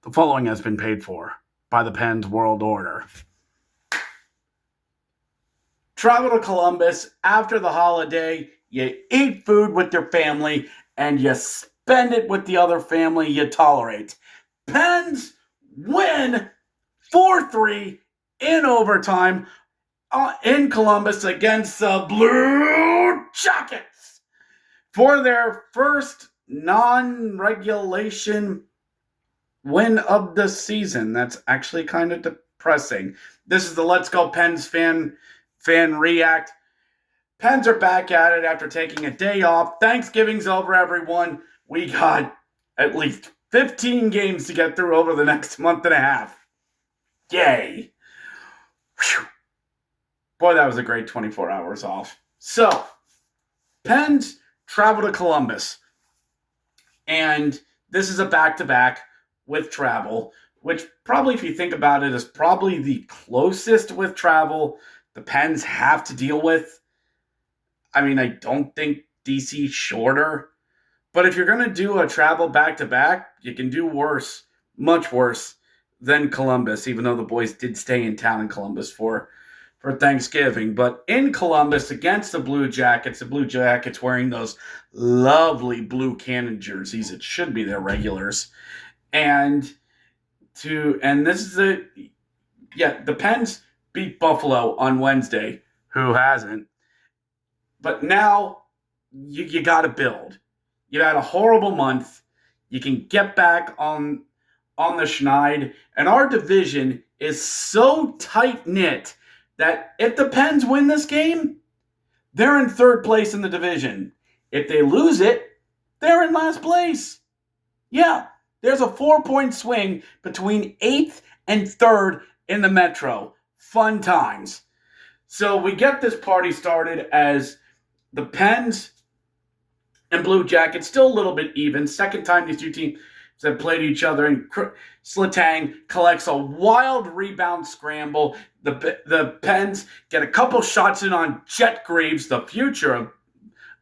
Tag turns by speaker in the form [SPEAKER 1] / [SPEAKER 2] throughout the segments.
[SPEAKER 1] The following has been paid for by the Pens World Order. Travel to Columbus after the holiday, you eat food with your family, and you spend it with the other family you tolerate. Pens win 4-3 in overtime in Columbus against the Blue Jackets for their first non-regulation win of the season. That's actually kind of depressing. This is the Let's Go Pens fan react. Pens are back at it after taking a day off. Thanksgiving's over, everyone. We got at least 15 games to get through over the next month and a half. Yay. Whew. Boy, that was a great 24 hours off. So, Pens travel to Columbus. And this is a back-to-back with travel, which probably, if you think about it, is probably the closest with travel the Pens have to deal with. I mean, I don't think DC's shorter, but if you're going to do a travel back-to-back, you can do worse, much worse than Columbus, even though the boys did stay in town in Columbus for Thanksgiving. But in Columbus against the Blue Jackets wearing those lovely blue Cannon jerseys. It should be their regulars. And this is the Pens beat Buffalo on Wednesday. Who hasn't? But now you got to build. You had a horrible month. You can get back on the schneid. And our division is so tight-knit that if the Pens win this game, they're in third place in the division. If they lose it, they're in last place. Yeah, there's a 4-point swing between 8th and 3rd in the Metro. Fun times. So we get this party started as the Pens and Blue Jackets still a little bit even. Second time these two teams have played each other, and Sletang collects a wild rebound scramble. The Pens get a couple shots in on Jet Greaves, the future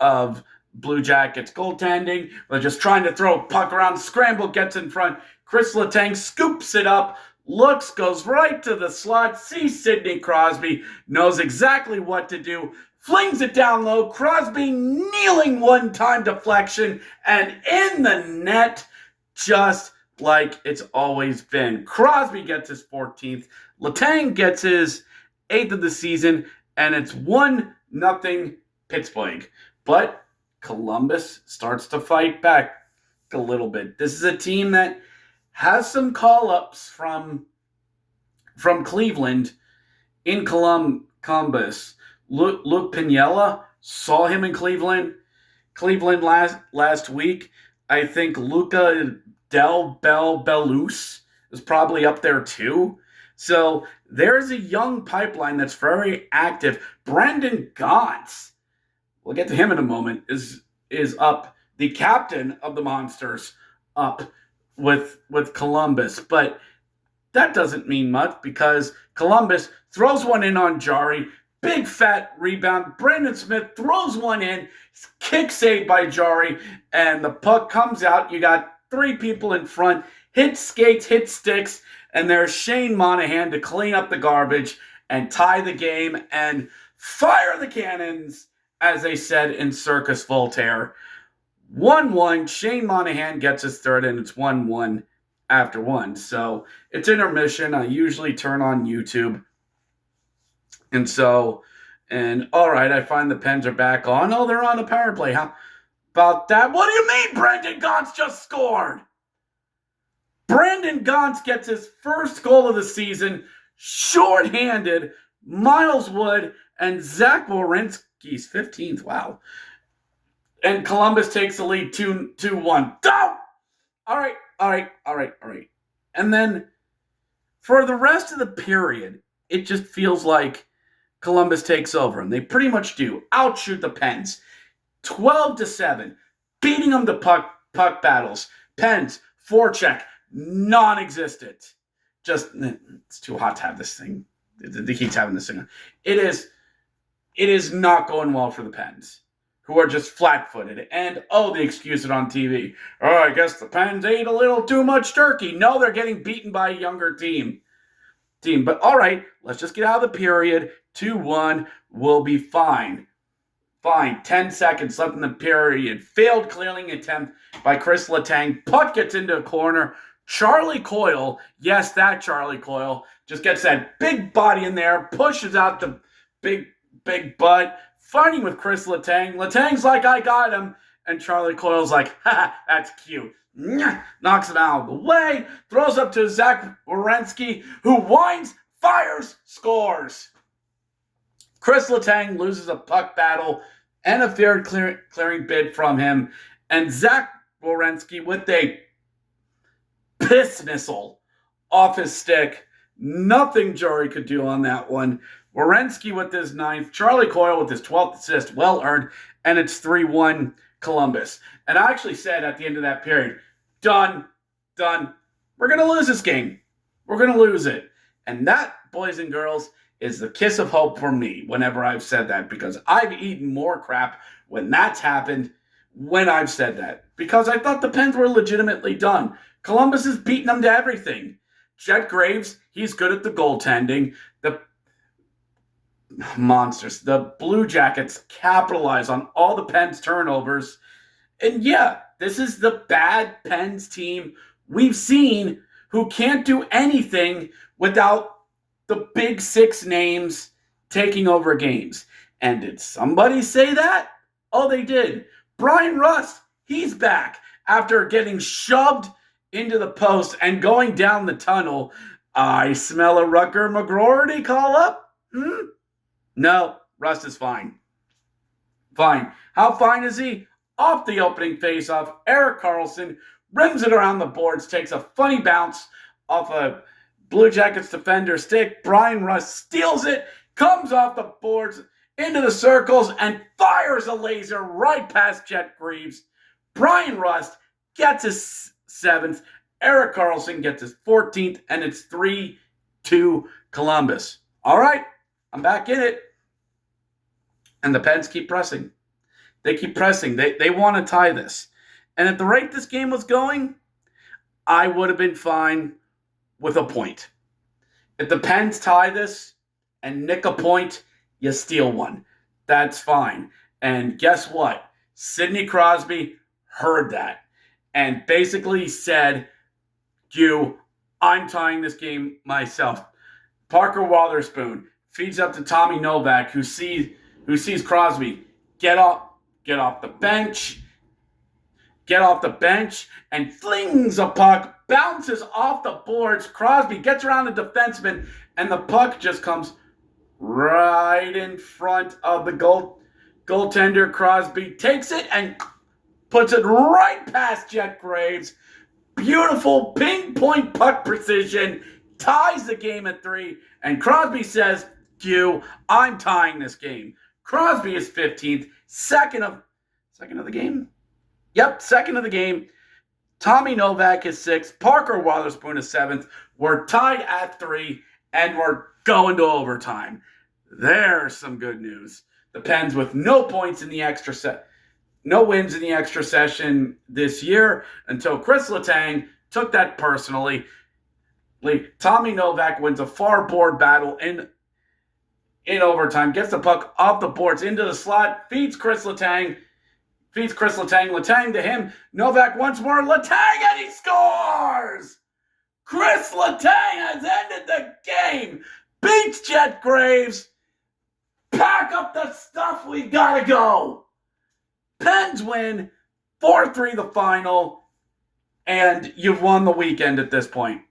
[SPEAKER 1] of Blue Jackets goaltending. They're just trying to throw a puck around. Scramble gets in front. Chris Letang scoops it up, looks, goes right to the slot, sees Sidney Crosby, knows exactly what to do, flings it down low. Crosby kneeling one-time deflection, and in the net, just like it's always been. Crosby gets his 14th. Letang gets his 8th of the season, and it's 1-0 Pittsburgh. But Columbus starts to fight back a little bit. This is a team that has some call-ups from Cleveland in Columbus. Luke Piniella, saw him in Cleveland last week. I think Luca Del Bellus is probably up there too. So there's a young pipeline that's very active. Brendan Gaunce, we'll get to him in a moment, is up. The captain of the Monsters up with Columbus. But that doesn't mean much because Columbus throws one in on Jari. Big fat rebound. Brandon Smith throws one in. Kick saved by Jari. And the puck comes out. You got 3 people in front. Hit skates, hit sticks. And there's Shane Monahan to clean up the garbage and tie the game and fire the cannons, as they said in Circus Voltaire. 1-1. Shane Monahan gets his 3rd, and it's 1-1 after 1. So it's intermission. I usually turn on YouTube. And all right, I find the Pens are back on. Oh, they're on a power play. How about that? What do you mean Brendan Gaunce just scored? Brendan Gaunce gets his first goal of the season, shorthanded. Miles Wood and Zach Werenski's 15th. Wow. And Columbus takes the lead 2-1. Oh! All right. And then for the rest of the period, it just feels like Columbus takes over, and they pretty much do. Outshoot the Pens. 12-7. Beating them to puck battles. Pens, forecheck, non-existent. Just, it's too hot to have this thing. He keeps having this thing. It is not going well for the Pens, who are just flat-footed. And, the excuses on TV. Oh, I guess the Pens ate a little too much turkey. No, they're getting beaten by a younger team. But all right, let's just get out of the period. 2-1, we'll be fine. Fine, 10 seconds left in the period. Failed clearing attempt by Chris Letang. Puck gets into a corner. Charlie Coyle, yes, that Charlie Coyle, just gets that big body in there, pushes out the big butt, fighting with Chris Letang. Letang's like, I got him. And Charlie Coyle's like, ha, that's cute. Knocks him out of the way, throws up to Zach Werenski, who winds, fires, scores. Chris Letang loses a puck battle and a fair clearing bid from him. And Zach Werenski with a piss missile off his stick. Nothing Jory could do on that one. Werenski with his 9th, Charlie Coyle with his 12th assist, well earned, and it's 3-1 Columbus. And I actually said at the end of that period, done. We're going to lose this game. We're going to lose it. And that, boys and girls, is the kiss of hope for me whenever I've said that, because I've eaten more crap when that's happened when I've said that, because I thought the Pens were legitimately done. Columbus has beaten them to everything. Jet Graves, he's good at the goaltending. The monsters, the Blue Jackets capitalize on all the Pens turnovers. And yeah, this is the bad Pens team we've seen who can't do anything without the big 6 names taking over games. And did somebody say that? Oh, they did. Brian Rust, he's back after getting shoved into the post and going down the tunnel. I smell a Rucker McGroarty call up? No, Rust is fine. Fine. How fine is he? Off the opening faceoff, Erik Karlsson rims it around the boards, takes a funny bounce off a Blue Jackets defender stick. Brian Rust steals it, comes off the boards into the circles, and fires a laser right past Jet Graves. Brian Rust gets his 7th. Erik Karlsson gets his 14th, and it's 3-2 Columbus. All right, I'm back in it. And the Pens keep pressing. They keep pressing. They want to tie this. And at the rate this game was going, I would have been fine with a point. If the Pens tie this and nick a point, you steal one. That's fine. And guess what? Sidney Crosby heard that and basically said, I'm tying this game myself. Parker Wotherspoon feeds up to Tommy Novak, who sees Crosby get off the bench, and flings a puck, bounces off the boards. Crosby gets around the defenseman, and the puck just comes right in front of the goaltender. Crosby takes it and puts it right past Jet Graves. Beautiful pinpoint puck precision, ties the game at 3, and Crosby says, I'm tying this game. Crosby is 15th, second of the game? Yep, second of the game. Tommy Novak is 6th. Parker Wotherspoon is 7th. We're tied at 3, and we're going to overtime. There's some good news. The Pens with no points in the extra set. No wins in the extra session this year until Chris Letang took that personally. Tommy Novak wins a far board battle in overtime, gets the puck off the boards into the slot, feeds Chris Letang. Letang to him. Novak once more. Letang, and he scores! Chris Letang has ended the game. Beats Jet Graves. Pack up the stuff. We gotta go. Pens win 4-3 the final, and you've won the weekend at this point.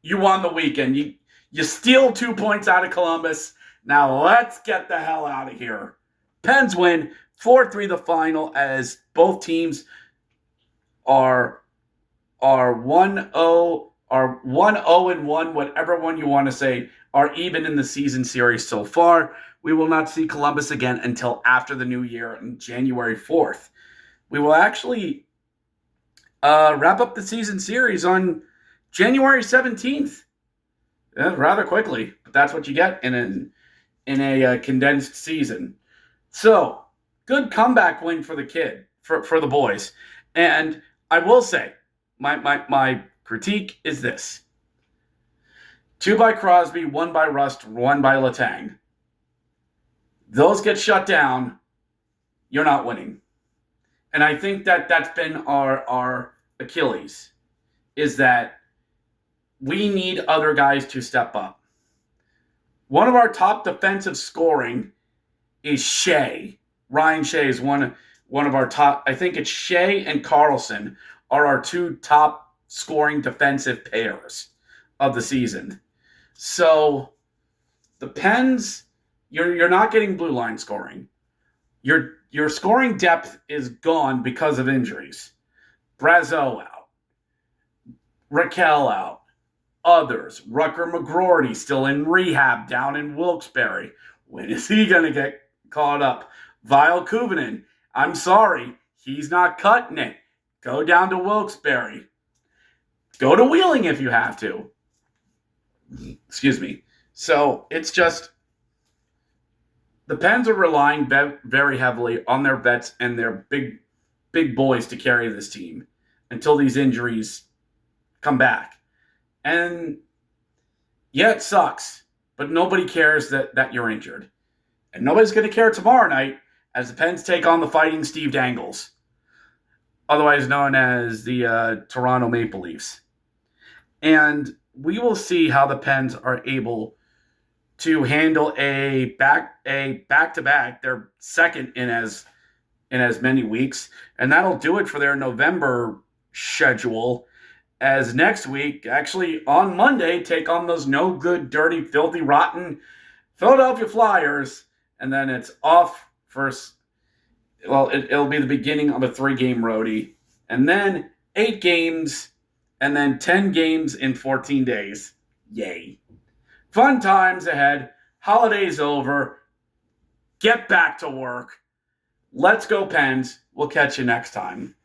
[SPEAKER 1] You won the weekend. You steal 2 points out of Columbus. Now let's get the hell out of here. Pens win 4-3 the final, as both teams are 1-0 or 1-0-1, whatever one you want to say, are even in the season series so far. We will not see Columbus again until after the new year on January 4th. We will actually wrap up the season series on January 17th. Rather quickly, but that's what you get in a condensed season. So, good comeback win for the boys. And I will say, my critique is this: 2 by Crosby, 1 by Rust, 1 by Letang. Those get shut down, you're not winning. And I think that's been our Achilles, is that we need other guys to step up. One of our top defensive scoring is Shea. Ryan Shea is one of our top. I think it's Shea and Carlson are our 2 top scoring defensive pairs of the season. So the Pens, you're not getting blue line scoring. Your scoring depth is gone because of injuries. Brazeau out. Raquel out. Others. Rucker McGroarty still in rehab down in Wilkes-Barre. When is he going to get caught up? Vile Kuvanen, I'm sorry, he's not cutting it. Go down to Wilkes-Barre. Go to Wheeling if you have to. Excuse me. So it's just, the Pens are relying very heavily on their vets and their big boys to carry this team until these injuries come back. And yeah, it sucks, but nobody cares that you're injured. And nobody's going to care tomorrow night as the Pens take on the Fighting Steve Dangles, otherwise known as the Toronto Maple Leafs. And we will see how the Pens are able to handle a back-to-back, their second in as many weeks. And that'll do it for their November schedule, as next week, actually on Monday, take on those no good, dirty, filthy, rotten Philadelphia Flyers. And then it's off first. Well, it'll be the beginning of a 3-game roadie. And then 8 games, and then 10 games in 14 days. Yay. Fun times ahead. Holidays over. Get back to work. Let's go, Pens. We'll catch you next time.